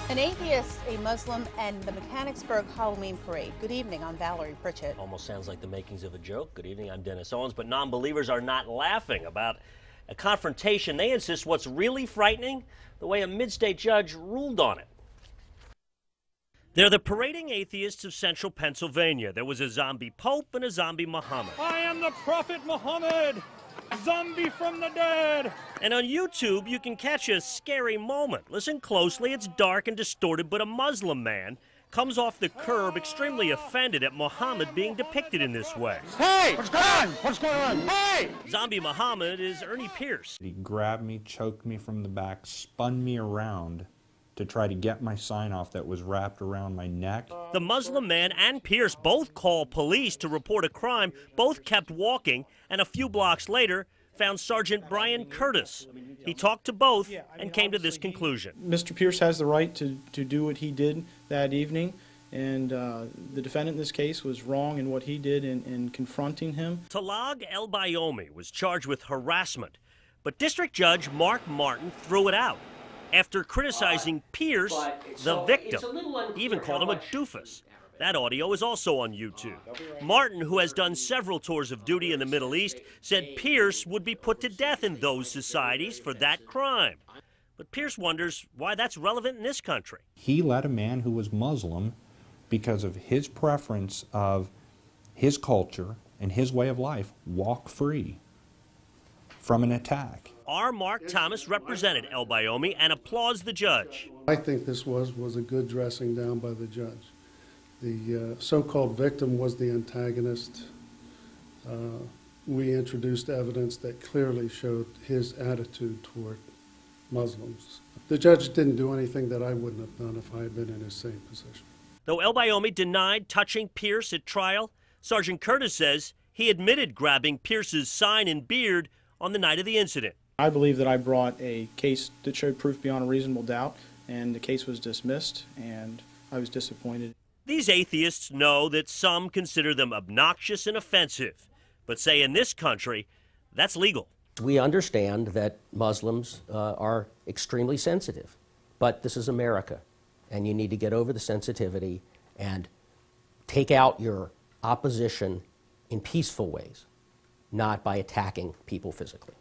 An atheist, a Muslim, and the Mechanicsburg Halloween Parade. Good evening, I'm Valerie Pritchett. Almost sounds like the makings of a joke. Good evening, I'm Dennis Owens. But non-believers are not laughing about a confrontation. They insist what's really frightening, the way a mid-state judge ruled on it. They're the parading atheists of central Pennsylvania. There was a zombie pope and a zombie Muhammad. I am the prophet Muhammad, zombie from the dead. And on YouTube, you can catch a scary moment. Listen closely, it's dark and distorted, but a Muslim man comes off the curb extremely offended at Muhammad being depicted in this way. Hey, what's going on? What's going on? Hey! Zombie Muhammad is Ernie Pierce. He grabbed me, choked me from the back, spun me around to try to get my sign off that was wrapped around my neck. The Muslim man and Pierce both called police to report a crime. Both kept walking, and a few blocks later found Sergeant Brian Curtis. He talked to both and came to this conclusion. Mr. Pierce has the right to do what he did that evening, and the defendant in this case was wrong in what he did in confronting him. Talag El-Bayomi was charged with harassment, but District Judge Mark Martin threw it out after criticizing Pierce, the victim. He even called him a doofus. That audio is also on YouTube. Martin, who has done several tours of duty in the Middle East, said Pierce would be put to death in those societies for that crime. But Pierce wonders why that's relevant in this country. He let a man who was Muslim, because of his preference of his culture and his way of life, walk free from an attack. Our Mark Thomas represented El-Bayomi and applauds the judge. I think this was a good dressing down by the judge. The so-called victim was the antagonist. We introduced evidence that clearly showed his attitude toward Muslims. The judge didn't do anything that I wouldn't have done if I had been in his same position. Though El-Bayomi denied touching Pierce at trial, Sergeant Curtis says he admitted grabbing Pierce's sign and beard on the night of the incident. I believe that I brought a case that showed proof beyond a reasonable doubt, and the case was dismissed, and I was disappointed. These atheists know that some consider them obnoxious and offensive, but say in this country, that's legal. We understand that Muslims are extremely sensitive, but this is America, and you need to get over the sensitivity and take out your opposition in peaceful ways, not by attacking people physically.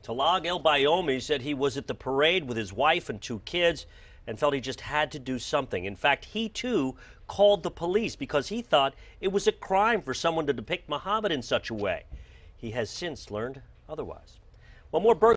Talag El-Bayomi said he was at the parade with his wife and 2 kids and felt he just had to do something. In fact, he too called the police because he thought it was a crime for someone to depict Muhammad in such a way. He has since learned otherwise. One more burglary.